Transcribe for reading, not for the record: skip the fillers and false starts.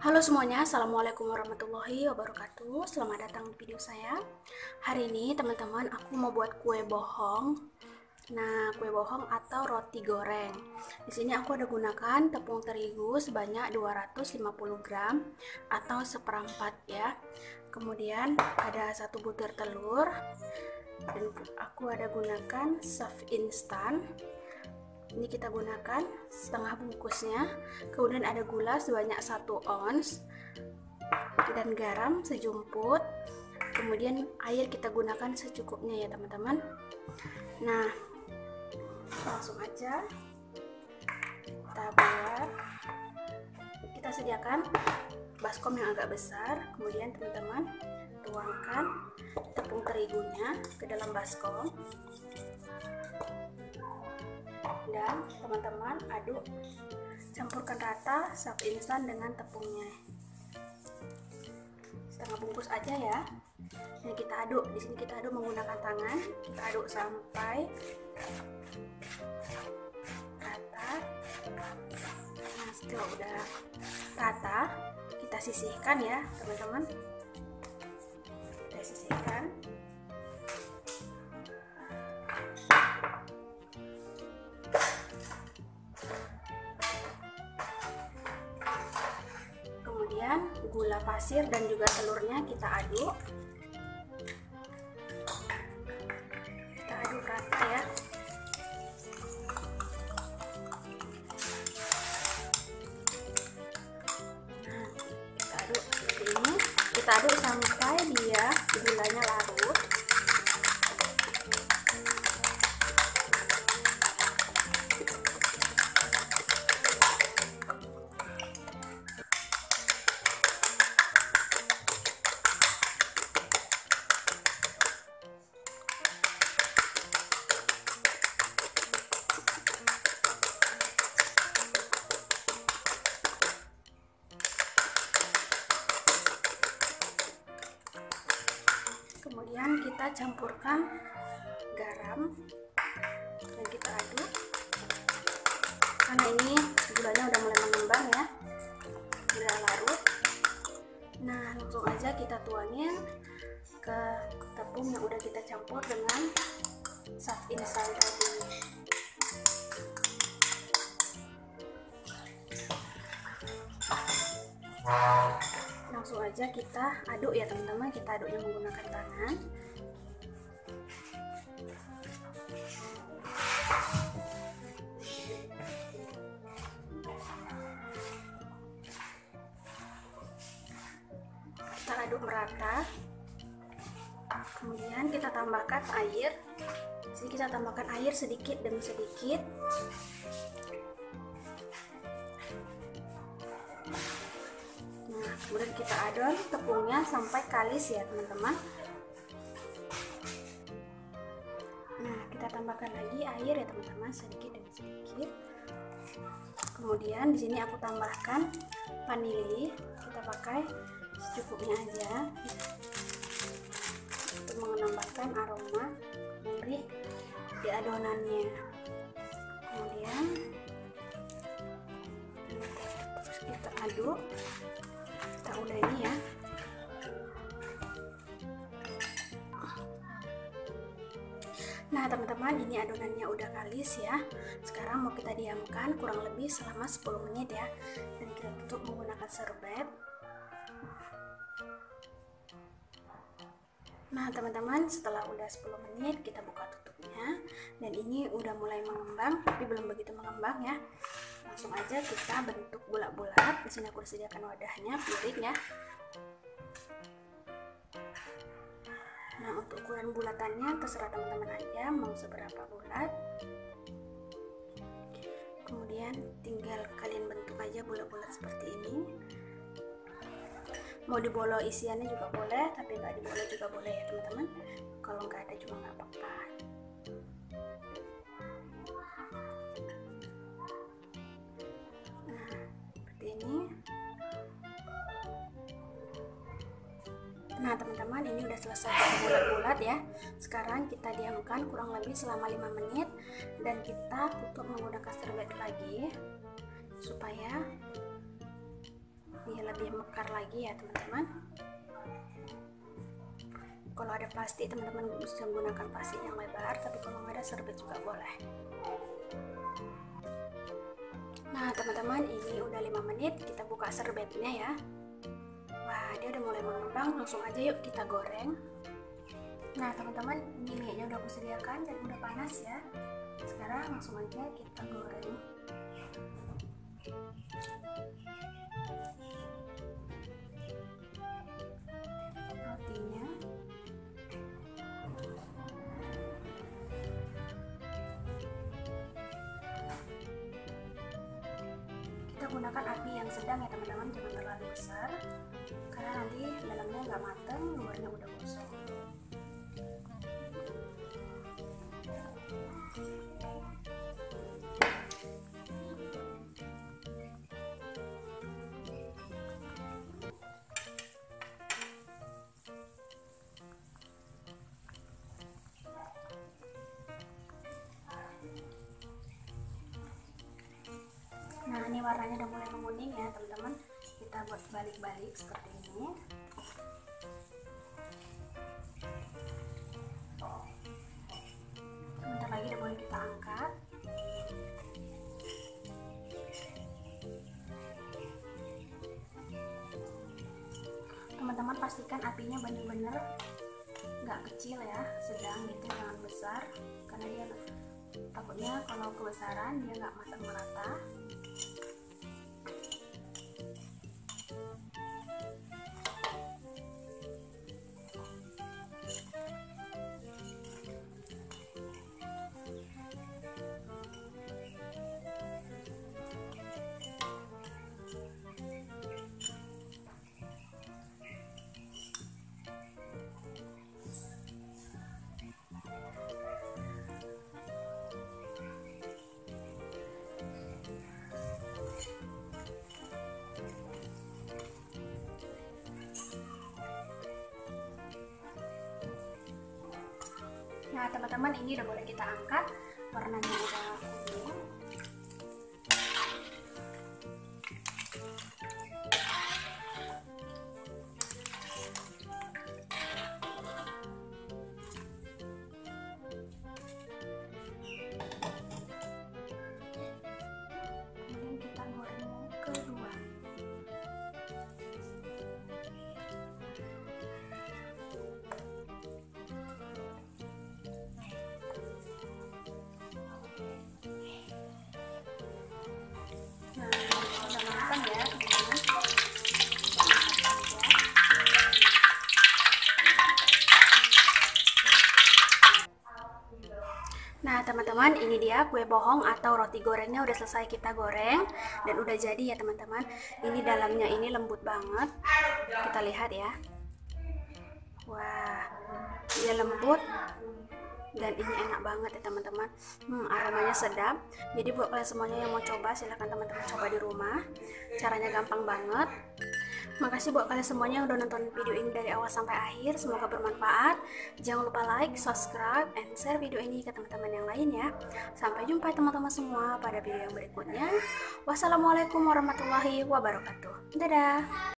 Halo semuanya, Assalamualaikum warahmatullahi wabarakatuh. Selamat datang di video saya. Hari ini teman-teman aku mau buat kue bohong. Nah, kue bohong atau roti goreng. Di sini aku ada gunakan tepung terigu sebanyak 250 gram atau seperempat ya. Kemudian ada 1 butir telur dan aku ada gunakan soft instan. Ini kita gunakan setengah bungkusnya. Kemudian ada gula sebanyak 1 ons dan garam sejumput. Kemudian air kita gunakan secukupnya ya teman-teman. Nah, langsung aja kita buat. Kita sediakan baskom yang agak besar. Kemudian teman-teman tuangkan tepung terigunya ke dalam baskom. Dan teman-teman aduk, campurkan rata soft instan dengan tepungnya. Setengah bungkus aja ya. Ini kita aduk. Di sini kita aduk menggunakan tangan. Kita aduk sampai rata. Nah, setelah udah rata, kita sisihkan ya teman-teman. Kita sisihkan. Kemudian gula pasir dan juga telurnya kita aduk. Kita aduk rata ya. Nah, kita aduk seperti ini. Kita aduk sampai dia gulanya larut. Kemudian kita campurkan garam dan kita aduk. Karena ini gulanya udah mulai mengembang ya, udah larut. Nah, langsung aja kita tuangin ke tepung yang udah kita campur dengan soft instan tadi. Langsung aja kita aduk ya teman-teman. Kita aduknya menggunakan tangan. Kita aduk merata. Kemudian kita tambahkan air. Jadi kita tambahkan air sedikit demi sedikit. Kemudian kita adon tepungnya sampai kalis ya teman-teman. Nah, kita tambahkan lagi air ya teman-teman, sedikit demi sedikit. Kemudian di sini aku tambahkan vanili. Kita pakai secukupnya aja untuk menambahkan aroma gurih di adonannya. Kemudian terus kita aduk. Kita uleni ya. Nah teman-teman, ini adonannya udah kalis ya. Sekarang mau kita diamkan kurang lebih selama 10 menit ya. Dan kita tutup menggunakan serbet. Nah teman-teman, setelah udah 10 menit kita buka tutupnya. Dan ini udah mulai mengembang, tapi belum begitu mengembang ya. Langsung aja kita bentuk bulat-bulat. Di sini aku disediakan wadahnya, piring ya. Nah, untuk ukuran bulatannya terserah teman-teman aja mau seberapa bulat. Kemudian tinggal kalian bentuk aja bulat-bulat seperti ini. Mau dibolong isiannya juga boleh, tapi nggak dibolong juga boleh ya teman-teman. Kalau nggak ada juga nggak apa-apa. Nah, seperti ini. Nah teman-teman, ini udah selesai bulat-bulat ya. Sekarang kita diamkan kurang lebih selama 5 menit dan kita tutup menggunakan serbet lagi supaya dia lebih mekar lagi ya teman-teman. Kalau ada plastik teman-teman bisa menggunakan plastik yang lebar, tapi kalau nggak ada serbet juga boleh. Nah teman-teman, ini udah 5 menit, kita buka serbetnya ya. Wah, dia udah mulai mengembang, langsung aja yuk kita goreng. Nah teman-teman, ini minyaknya udah aku sediakan dan udah panas ya. Sekarang langsung aja kita goreng. Rotinya. Kita gunakan api yang sedang ya teman-teman, jangan terlalu besar karena nanti dalamnya nggak matang, luarnya udah gosong. Nah ini warnanya udah mulai menguning ya teman-teman, kita buat balik-balik seperti ini. Sebentar lagi udah boleh kita angkat. Teman-teman pastikan apinya benar-benar nggak kecil ya, sedang gitu, jangan besar karena dia takutnya kalau kebesaran dia nggak matang merata. Nah teman-teman, ini udah boleh kita angkat, warnanya udah kuning. Kemudian kita goreng yang kedua. Nah teman-teman, ini dia kue bohong atau roti gorengnya udah selesai kita goreng dan udah jadi ya teman-teman. Ini dalamnya ini lembut banget, kita lihat ya. Wah, dia lembut dan ini enak banget ya teman-teman. Aromanya sedap. Jadi buat kalian semuanya yang mau coba, silahkan teman-teman coba di rumah. Caranya gampang banget. Makasih buat kalian semuanya yang udah nonton video ini dari awal sampai akhir. Semoga bermanfaat. Jangan lupa like, subscribe, and share video ini ke teman-teman yang lain ya. Sampai jumpa teman-teman semua pada video yang berikutnya. Wassalamualaikum warahmatullahi wabarakatuh. Dadah.